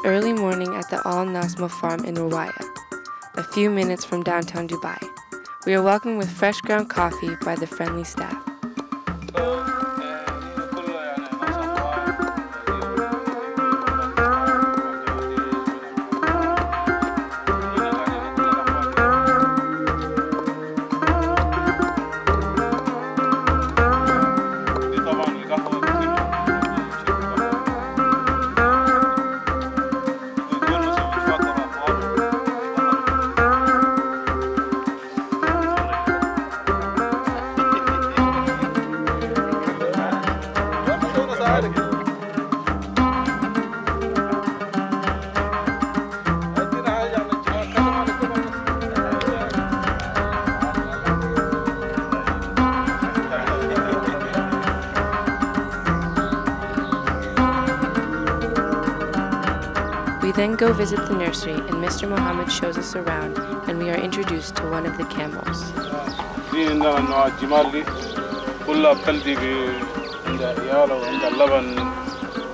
early morning at the Al Nassma farm in Ruwaya, a few minutes from downtown Dubai. We are welcomed with fresh ground coffee by the friendly staff. We then go visit the nursery and Mr. Mohammed shows us around and we are introduced to one of the camels.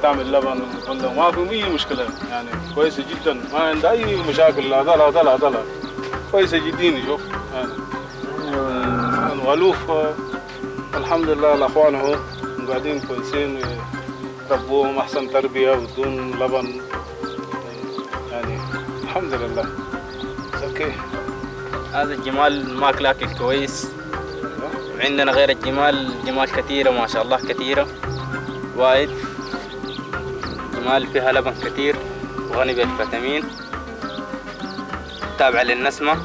تعمل لبن ولا ما في أي مشكلة يعني كويسة جدا ما عندها أي مشاكل عضلة كويسة جدا شوف يعني والوف الحمد لله الأخوان هو قاعدين كويسين يربوهم أحسن تربية بدون لبن يعني الحمد لله اوكي. هذا الجمال ماكل أكل كويس. عندنا غير الجمال كثيرة ما شاء الله كثيرة وايد. جمال فيها لبن كثير وغني بالفيتامين. تابعة للنسمة.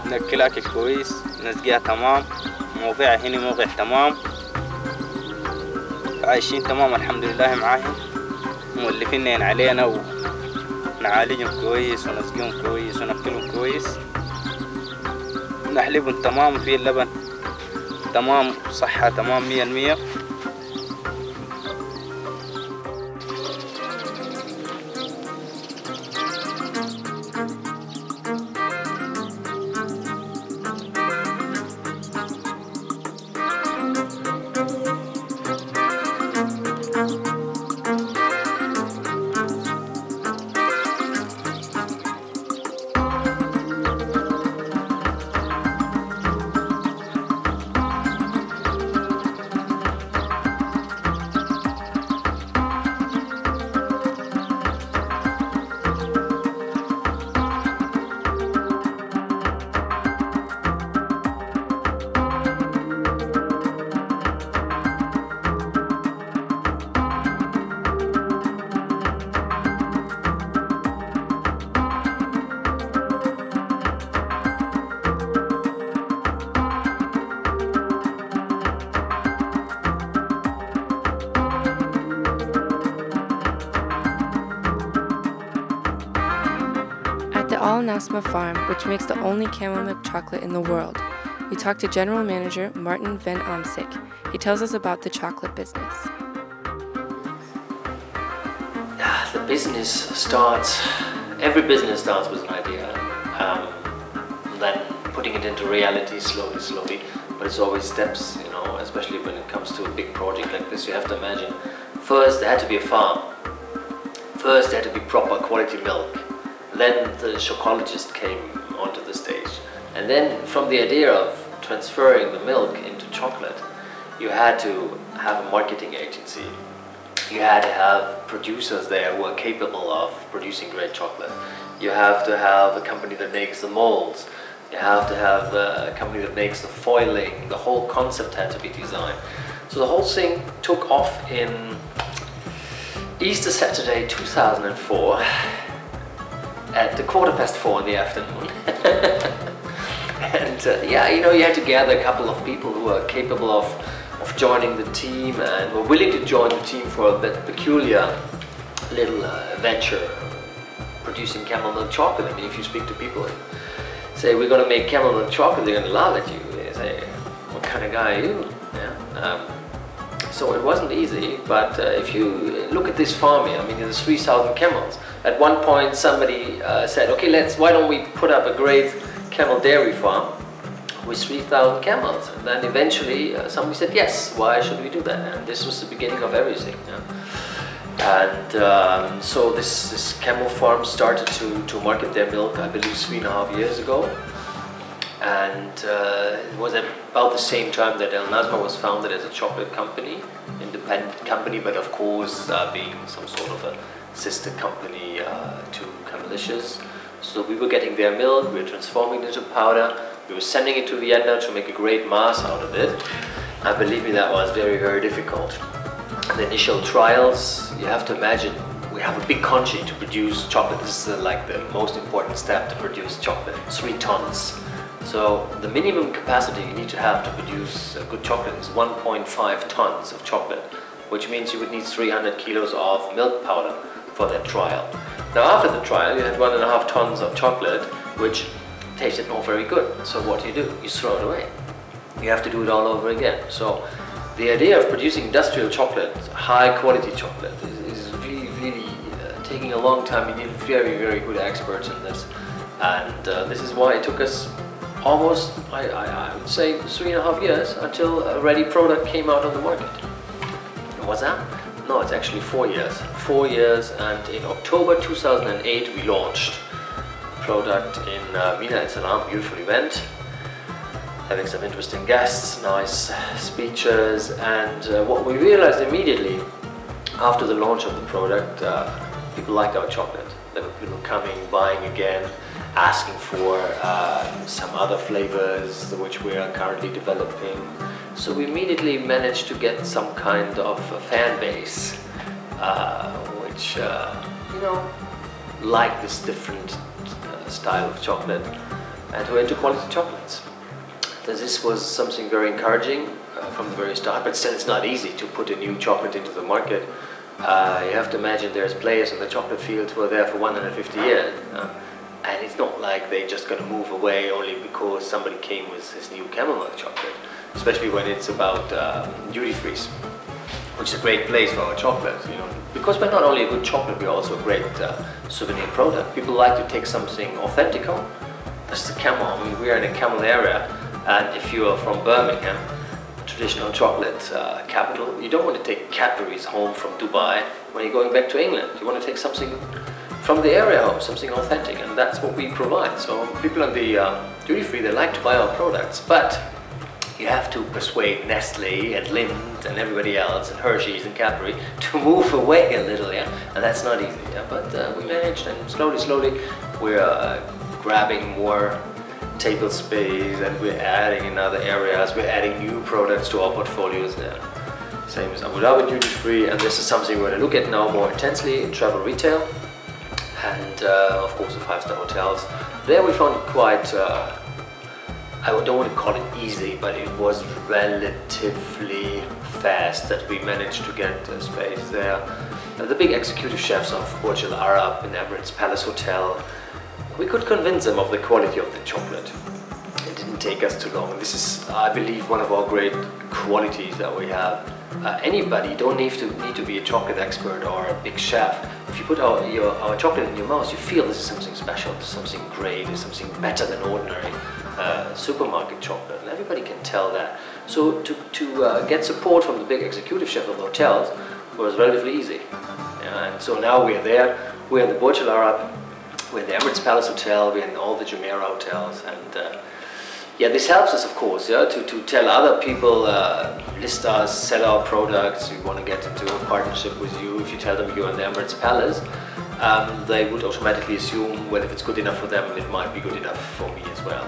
ناكل أكل كويس نسقيها تمام. موضعها هنا موضع تمام. عايشين تمام الحمد لله معاهم. مؤلفين علينا ونعالجهم كويس ونسقيهم كويس ونأكلهم كويس. نحلبهم تمام وفيه اللبن تمام صحة تمام 100%. Al Nassma farm, which makes the only camel milk chocolate in the world. We talked to General Manager Martin Van Amsik. He tells us about the chocolate business. The business starts, every business starts with an idea, then putting it into reality slowly, but it's always steps, you know, especially when it comes to a big project like this. You have to imagine, first there had to be a farm, first there had to be proper quality milk. Then the chocologist came onto the stage, and then from the idea of transferring the milk into chocolate, you had to have a marketing agency. You had to have producers there who are capable of producing great chocolate. You have to have a company that makes the molds. You have to have a company that makes the foiling. The whole concept had to be designed. So the whole thing took off in Easter Saturday 2004. At 4:15 in the afternoon. And yeah, you know, you had to gather a couple of people who are capable of joining the team and were willing to join the team for a bit peculiar little venture, producing camel milk chocolate. I mean, if you speak to people and say, we're going to make camel milk chocolate, they're going to laugh at you. They say, what kind of guy are you? Yeah. So it wasn't easy, but if you look at this farm here, I mean, there's 3,000 camels. At one point somebody said, okay, why don't we put up a great camel dairy farm with 3,000 camels? And then eventually somebody said, yes, why should we do that? And this was the beginning of everything. Yeah? And so this Camel farm started to market their milk, I believe, 3.5 years ago. And it was about the same time that Nassma was founded as a chocolate company, independent company, but of course being some sort of a sister company to Camelicious. So we were getting their milk, we were transforming it into powder, we were sending it to Vienna to make a great mass out of it. And believe me, that was very, very difficult. The initial trials, you have to imagine, we have a big country to produce chocolate. This is like the most important step to produce chocolate, 3 tons. So the minimum capacity you need to have to produce good chocolate is 1.5 tons of chocolate, which means you would need 300 kilos of milk powder for that trial. Now after the trial, you had 1.5 tons of chocolate, which tasted not very good. So what do? You throw it away. You have to do it all over again. So the idea of producing industrial chocolate, high quality chocolate, is really, really taking a long time. You need very, very good experts in this. And this is why it took us almost, I would say, 3.5 years until a ready product came out on the market. And what's that? No, it's actually 4 years. 4 years, and in October 2008 we launched the product in Mina and Salam, beautiful event, having some interesting guests, nice speeches, and what we realized immediately after the launch of the product, people liked our chocolate. There were people coming, buying again, asking for some other flavors which we are currently developing. So we immediately managed to get some kind of a fan base which you know, like this different style of chocolate and who are into quality chocolates. This was something very encouraging from the very start, but still it's not easy to put a new chocolate into the market. You have to imagine there's players in the chocolate field who are there for 150 years. And it's not like they're just going to move away only because somebody came with his new Camel milk chocolate, especially when it's about duty-frees, which is a great place for our chocolate, you know, because we're not only a good chocolate, we're also a great souvenir product. People like to take something authentic home. That's the Camel. I mean, we are in a Camel area, and if you are from Birmingham, traditional chocolate capital, you don't want to take Cadbury's home from Dubai when you're going back to England. You want to take something from the area home, something authentic, and that's what we provide. So people on the duty-free, they like to buy our products, but you have to persuade Nestle and Lindt and everybody else and Hershey's and Cadbury to move away a little, yeah, and that's not easy, yeah? But we managed, and slowly we're grabbing more table space, and we're adding in other areas, we're adding new products to our portfolios there. Same as Abu Dhabi duty-free, and this is something we're going to look at now more intensely in travel retail. And of course the 5-star hotels. There we found it quite, I don't want to call it easy, but it was relatively fast that we managed to get space there. The big executive chefs of Burj Al Arab and Emirates Palace Hotel, we could convince them of the quality of the chocolate. It didn't take us too long. This is, I believe, one of our great qualities that we have. Anybody don't need to be a chocolate expert or a big chef. If you put our chocolate in your mouth, you feel this is something special, this is something great, this is something better than ordinary supermarket chocolate, and everybody can tell that. So to get support from the big executive chef of the hotels was relatively easy. And so now we are there, we're in the Burj Al Arab, we're in the Emirates Palace Hotel, we're in all the Jumeirah hotels, and yeah, this helps us, of course, yeah, to tell other people, list us, sell our products, we want to get into a partnership with you. If you tell them you're in the Emirates Palace, they would automatically assume, well, if it's good enough for them, it might be good enough for me as well.